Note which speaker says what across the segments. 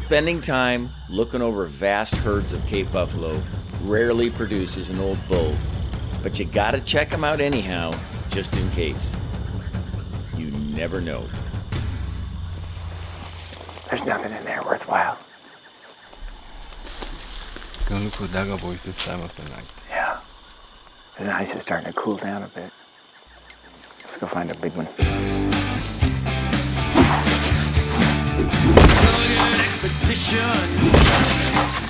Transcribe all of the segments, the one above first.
Speaker 1: Spending time looking over vast herds of Cape buffalo rarely produces an old bull, but you gotta check them out anyhow, just in case. You never know.
Speaker 2: There's nothing in there worthwhile.
Speaker 3: Gonna look for dagga boys this time of the night.
Speaker 2: Yeah. The ice is starting to cool down a bit. Let's go find a big one.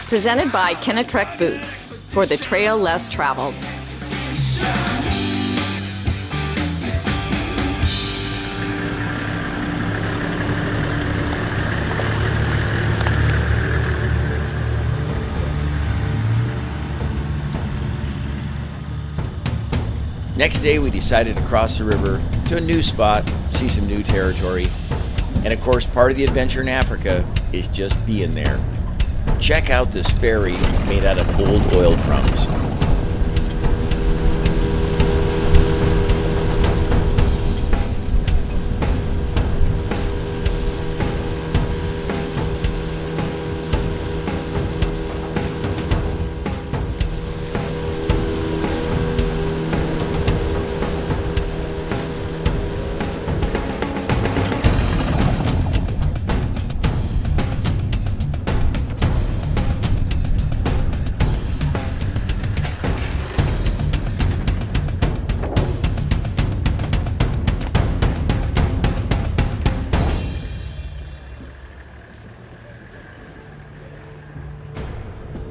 Speaker 4: Presented by Kennetrek Boots for the trail less traveled.
Speaker 1: Next day, we decided to cross the river to a new spot, see some new territory. And of course, part of the adventure in Africa is just being there. Check out this ferry made out of old oil drums.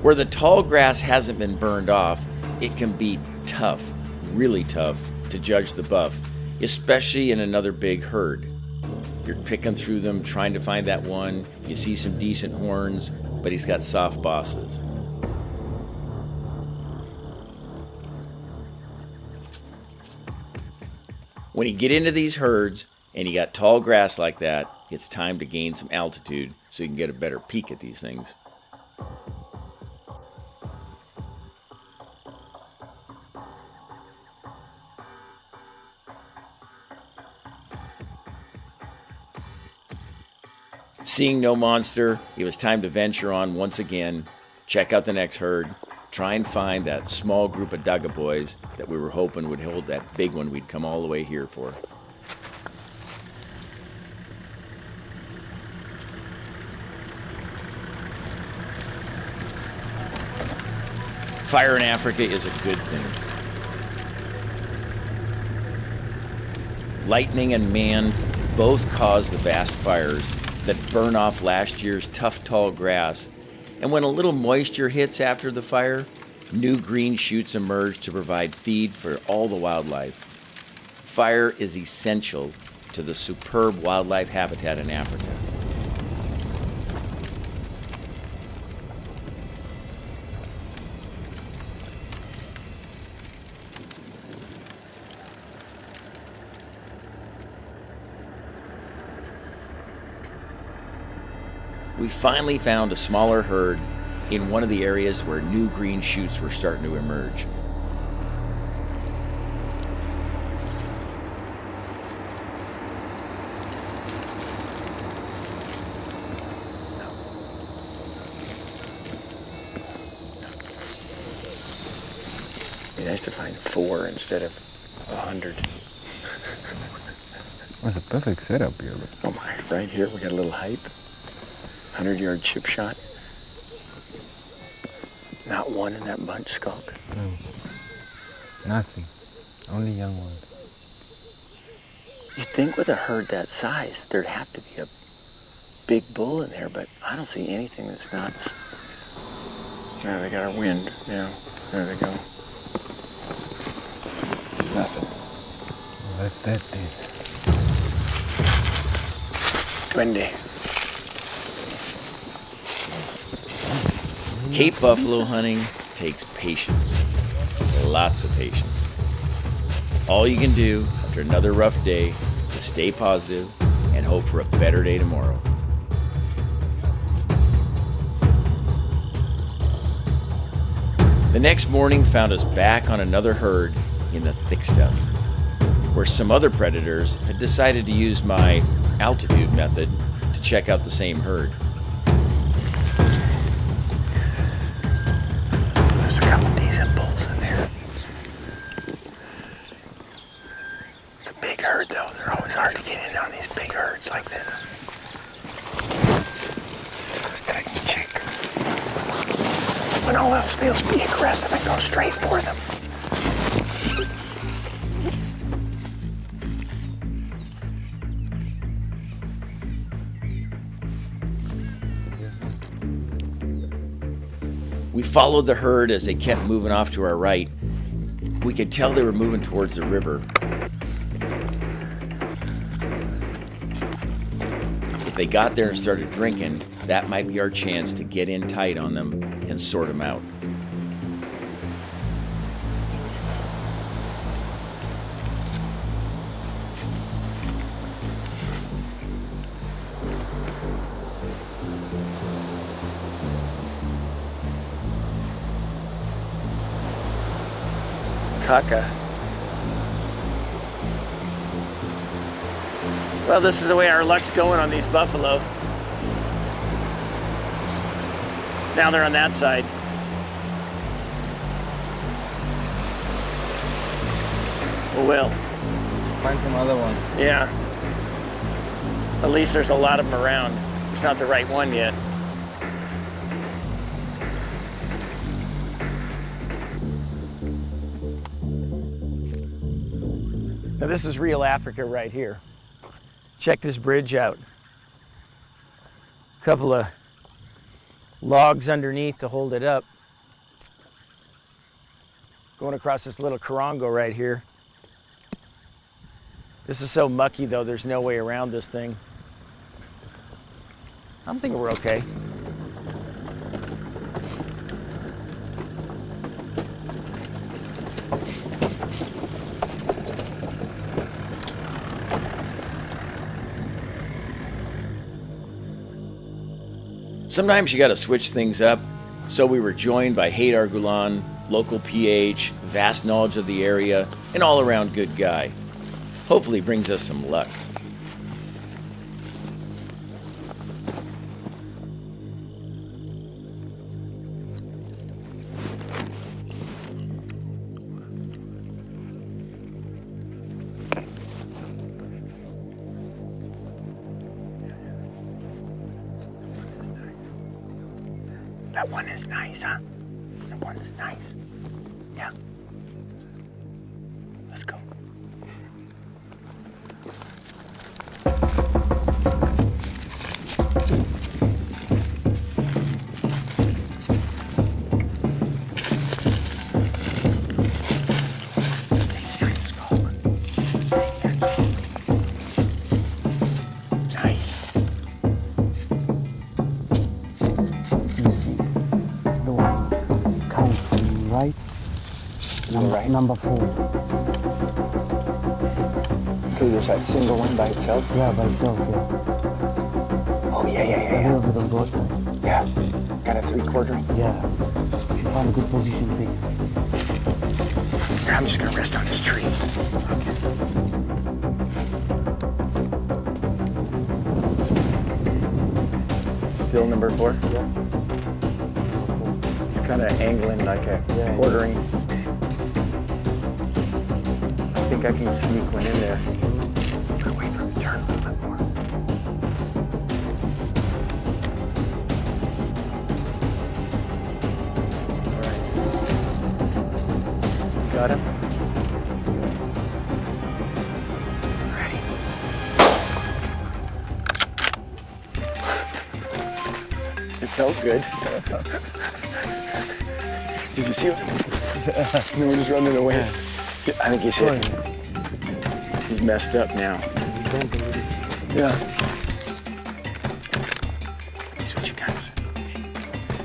Speaker 1: Where the tall grass hasn't been burned off, it can be tough, really tough, to judge the buff, especially in another big herd. You're picking through them, trying to find that one. You see some decent horns, but he's got soft bosses. When you get into these herds and you got tall grass like that, it's time to gain some altitude so you can get a better peek at these things. Seeing no monster, it was time to venture on once again, check out the next herd, try and find that small group of dagga boys that we were hoping would hold that big one we'd come all the way here for. Fire in Africa is a good thing. Lightning and man both cause the vast fires that burn off last year's tough, tall grass. And when a little moisture hits after the fire, new green shoots emerge to provide feed for all the wildlife. Fire is essential to the superb wildlife habitat in Africa. We finally found a smaller herd in one of the areas where new green shoots were starting to emerge.
Speaker 2: It'd be nice to find 4 instead of 100.
Speaker 3: That's a perfect setup here.
Speaker 2: Oh my, right here we got a little hype. 100-yard chip shot. Not one in that bunch, Skulk.
Speaker 3: No. Nothing. Only young ones.
Speaker 2: You'd think with a herd that size, there'd have to be a big bull in there, but I don't see anything that's not. There, they got our wind. Yeah, there they go. Nothing.
Speaker 3: Let that be.
Speaker 2: Duende.
Speaker 1: Cape buffalo hunting takes patience, lots of patience. All you can do after another rough day is stay positive and hope for a better day tomorrow. The next morning found us back on another herd in the thick stuff, where some other predators had decided to use my altitude method to check out the same herd.
Speaker 2: see some bulls in there. It's a big herd, though. They're always hard to get in on these big herds like this. Take a chick. When all else fails, be aggressive and go straight for them.
Speaker 1: We followed the herd as they kept moving off to our right. We could tell they were moving towards the river. If they got there and started drinking, that might be our chance to get in tight on them and sort them out.
Speaker 2: Dagga. Well, this is the way our luck's going on these buffalo. Now they're on that side. Well,
Speaker 3: Find some other one.
Speaker 2: yeah. At least there's a lot of them around. It's not the right one yet. Now this is real Africa right here. Check this bridge out. A couple of logs underneath to hold it up. Going across this little korongo right here. This is so mucky though, there's no way around this thing. I'm thinking we're okay.
Speaker 1: Sometimes you got to switch things up, so we were joined by Haydar Gulan, local PH, vast knowledge of the area, an all-around good guy. Hopefully brings us some luck.
Speaker 2: That one is nice, huh? That one's nice. Yeah. Let's go. Nice.
Speaker 5: You see the one count from right, number 4.
Speaker 2: Okay, there's that single one by itself.
Speaker 5: Yeah, by itself, yeah.
Speaker 2: Oh, yeah, yeah,
Speaker 5: A
Speaker 2: yeah,
Speaker 5: little bit on both sides.
Speaker 2: yeah. Yeah. Got a 3/4.
Speaker 5: Yeah. If you find a good position, pick.
Speaker 2: Here, I'm just gonna rest on this tree. Still number 4?
Speaker 5: Yeah.
Speaker 2: It's kind of angling like a
Speaker 5: Yeah.
Speaker 2: quartering. I think I can sneak one in there. I'll wait for him to turn a little bit more. All right. Got him? Ready. It felt good. Did you see what? No, we're just running away. I think he's hit. He's messed up now. Yeah. Here's what you guys.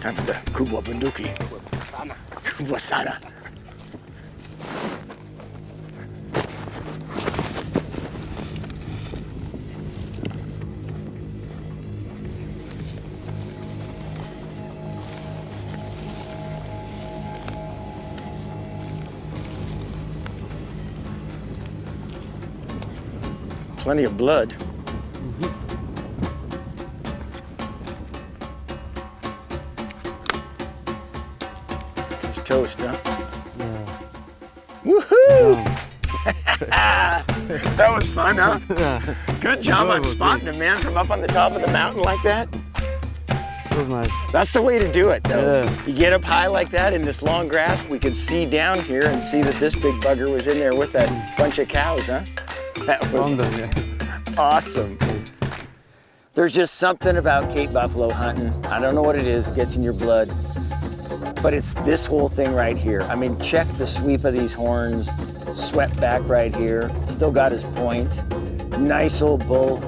Speaker 2: Time for the kubwa bunduki. Kubwa sana. Plenty of blood. It's toast, huh? Woohoo! That was fun, huh? Good job on spotting him, man, from up on the top of the mountain like that.
Speaker 5: It was nice.
Speaker 2: That's the way to do it, though.
Speaker 5: Yeah.
Speaker 2: You get up high like that in this long grass, we could see down here and see that this big bugger was in there with that bunch of cows, huh? That was
Speaker 5: Found them, yeah.
Speaker 2: awesome. There's just something about Cape buffalo hunting. I don't know what it is, it gets in your blood. But it's this whole thing right here. I mean, check the sweep of these horns, swept back right here, still got his point. Nice old bull.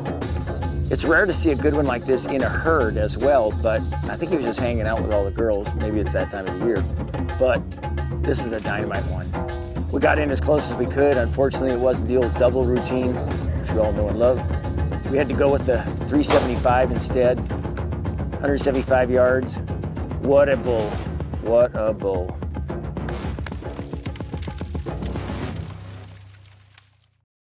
Speaker 2: It's rare to see a good one like this in a herd as well, but I think he was just hanging out with all the girls. Maybe it's that time of the year. But this is a dynamite one. We got in as close as we could. Unfortunately, it wasn't the old double routine, which we all know and love. We had to go with the 375 instead, 175 yards. What a bull, what a bull.